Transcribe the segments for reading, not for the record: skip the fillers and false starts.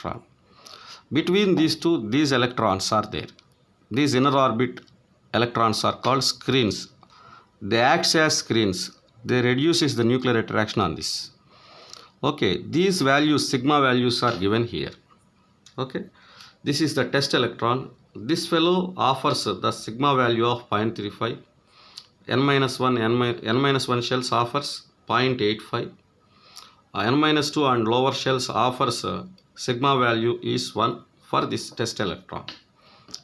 electron. Between these two, these electrons are there. These inner orbit electrons are called screens. They act as screens. They reduces the nuclear attraction on this. Okay, these values, sigma values are given here. Okay, this is the test electron. This fellow offers the sigma value of 0.35. N-1 shells offers 0.85. N-2 and lower shells offers sigma value is 1 for this test electron.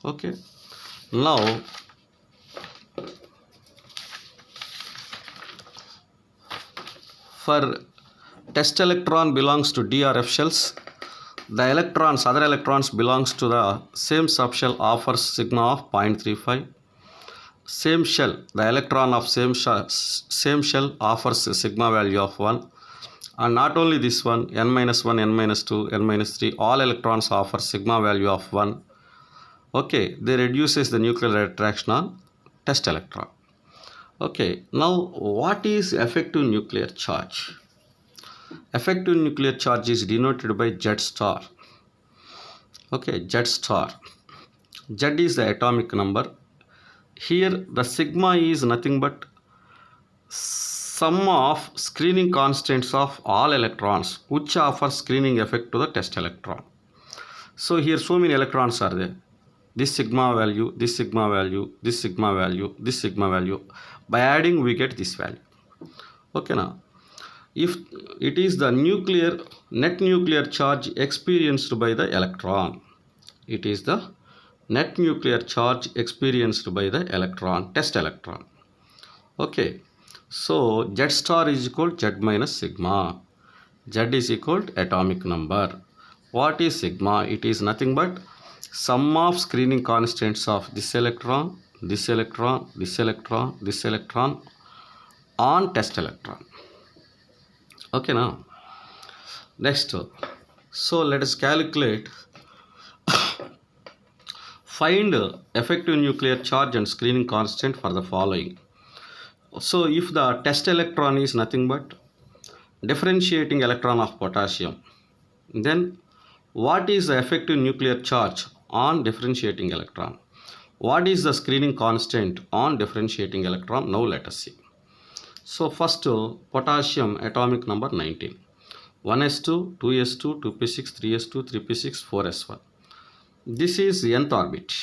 Okay, now for test electron belongs to D or F shells. The electrons, other electrons belongs to the same subshell offers sigma of 0.35. Same shell, the electron of same shell offers a sigma value of 1. And not only this one, N-1, N-2, N-3, all electrons offer sigma value of 1. Okay, they reduces the nuclear attraction on test electron. Okay, now what is effective nuclear charge? Effective nuclear charge is denoted by Z star. Okay, Z star. Z is the atomic number. Here the sigma is nothing but sum of screening constants of all electrons which offer screening effect to the test electron. So here so many electrons are there. This sigma value, this sigma value, this sigma value, this sigma value. By adding we get this value. Okay, now if it is the net nuclear charge experienced by the electron, it is the net nuclear charge experienced by the electron, test electron. Okay, so Z star is equal to Z minus sigma. Z is equal to atomic number. What is sigma? It is nothing but sum of screening constants of this electron, this electron, this electron, this electron on test electron. Okay, now next, so let us calculate find effective nuclear charge and screening constant for the following. So if the test electron is nothing but differentiating electron of potassium, then what is the effective nuclear charge on differentiating electron? What is the screening constant on differentiating electron? Now let us see. So first, potassium atomic number 19. 1s2, 2s2, 2p6, 3s2, 3p6, 4s1. This is nth orbit,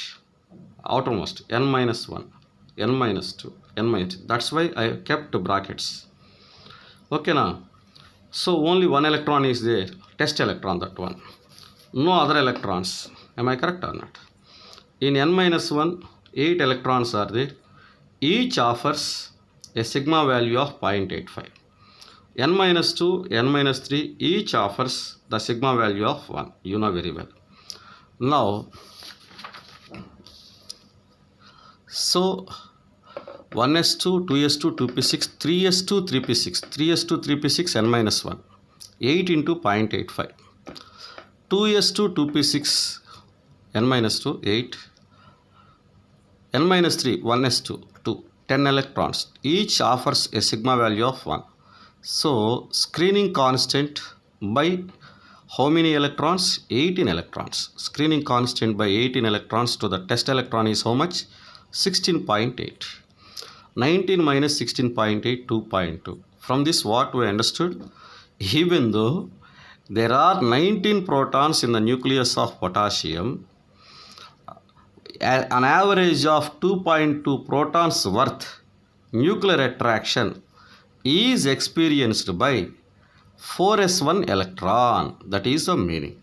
outermost, n-1, n-2, n-2. That's why I kept brackets. Okay, now, so only one electron is there, test electron, that one. No other electrons. Am I correct or not? In n-1, 8 electrons are there. Each offers a sigma value of 0.85. n-2, n-3, each offers the sigma value of 1. You know very well. Now, so 1s2, 2s2, 2p6, 3s2, 3p6, 3s2, 3p6, n-1, 8 into 0.85. 2s2, 2p6, n-2, 8, n-3, 1s2, 2, 10 electrons. Each offers a sigma value of 1. So, screening constant by how many electrons? 18 electrons. Screening constant by 18 electrons to the test electron is how much? 16.8. 19 minus 16.8, 2.2. From this what we understood? Even though there are 19 protons in the nucleus of potassium, an average of 2.2 protons worth nuclear attraction is experienced by 4s1 electron. That is the meaning.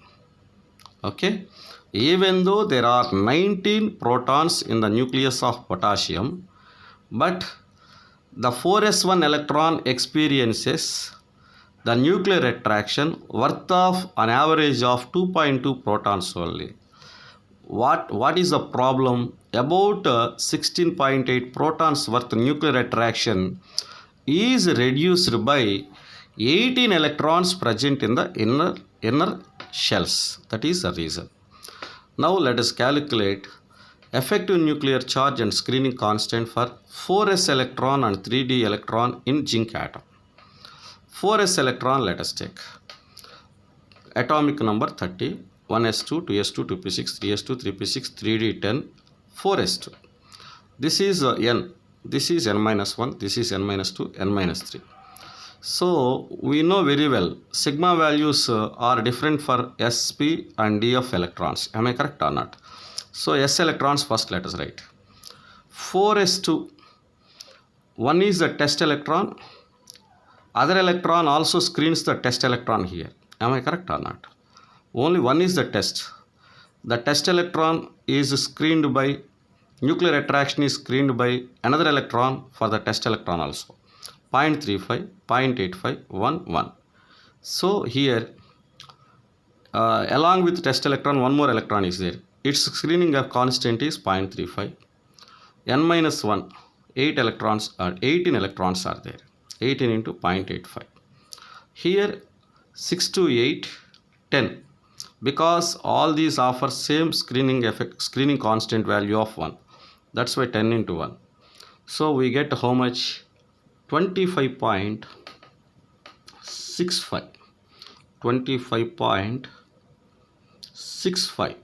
Okay, even though there are 19 protons in the nucleus of potassium, but the 4s1 electron experiences the nuclear attraction worth of an average of 2.2 protons only. What is the problem? About 16.8 protons worth nuclear attraction is reduced by 18 electrons present in the inner shells. That is the reason. Now let us calculate effective nuclear charge and screening constant for 4s electron and 3d electron in zinc atom. 4s electron let us take. Atomic number 30. 1s2, 2s2, 2p6, 3s2, 3p6, 3d10, 4s2. This is n. This is n minus 1. This is n minus 2, n minus 3. So we know very well sigma values are different for sp and df electrons. Am I correct or not? So s electrons first let us write. 4s2, one is the test electron. Other electron also screens the test electron here. Am I correct or not? Only one is the test. The test electron is screened by nuclear attraction is screened by another electron for the test electron also. 0.35, 0.85, 1, 1. So here along with test electron one more electron is there. Its screening of constant is 0.35. n minus 1, 18 electrons are there. 18 into 0.85. Here 6 to 8, 10. Because all these offer same screening constant value of 1. That's why 10 into 1. So we get how much? 25.65. 25.65.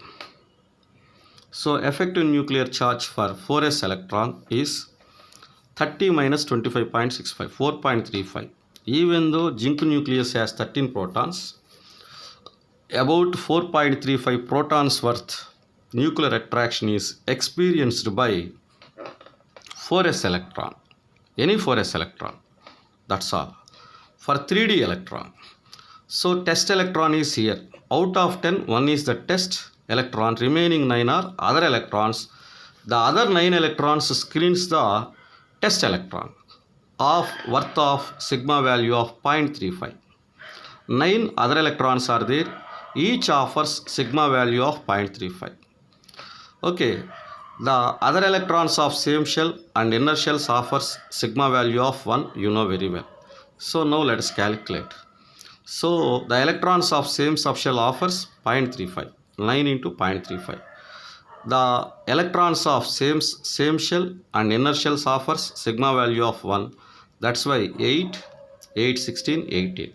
So effective nuclear charge for 4s electron is 30 minus 25.65, 4.35. Even though zinc nucleus has 13 protons, about 4.35 protons worth nuclear attraction is experienced by 4s electron. Any 4s electron. That's all. For 3d electron. So test electron is here. Out of 10, 1 is the test electron. Remaining 9 are other electrons. The other 9 electrons screens the test electron of worth of sigma value of 0.35. 9 other electrons are there. Each offers sigma value of 0.35. Okay. The other electrons of same shell and inner shells offers sigma value of 1, you know very well. So now let us calculate. So the electrons of same subshell offers 0.35, 9 into 0.35. The electrons of same shell and inner shells offers sigma value of 1. That's why 8, 8, 16, 18.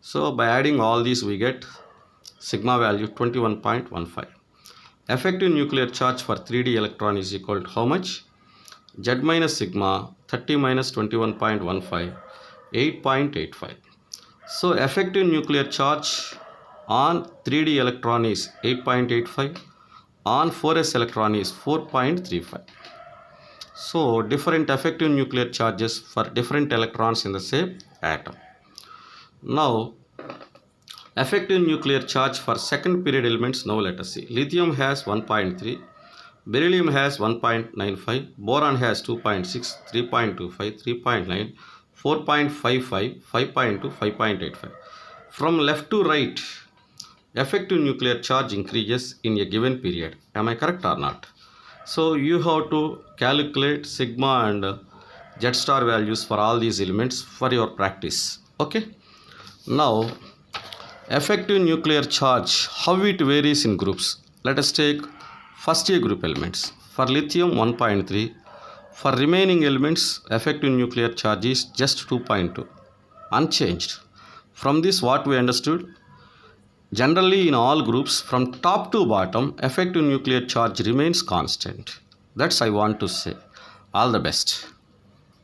So by adding all these we get sigma value 21.15. Effective nuclear charge for 3d electron is equal to how much? Z minus sigma 30 minus 21.15, 8.85. So effective nuclear charge on 3d electron is 8.85, on 4s electron is 4.35. So different effective nuclear charges for different electrons in the same atom. Now effective nuclear charge for second period elements, now let us see. Lithium has 1.3, beryllium has 1.95, boron has 2.6, 3.25, 3.9, 4.55, 5.2, 5.85. From left to right, effective nuclear charge increases in a given period. Am I correct or not? So you have to calculate sigma and Z star values for all these elements for your practice. Okay. Now effective nuclear charge, how it varies in groups. Let us take first A group elements. For lithium 1.3. For remaining elements, effective nuclear charge is just 2.2. Unchanged. From this what we understood? Generally in all groups from top to bottom, effective nuclear charge remains constant. That's I want to say. All the best.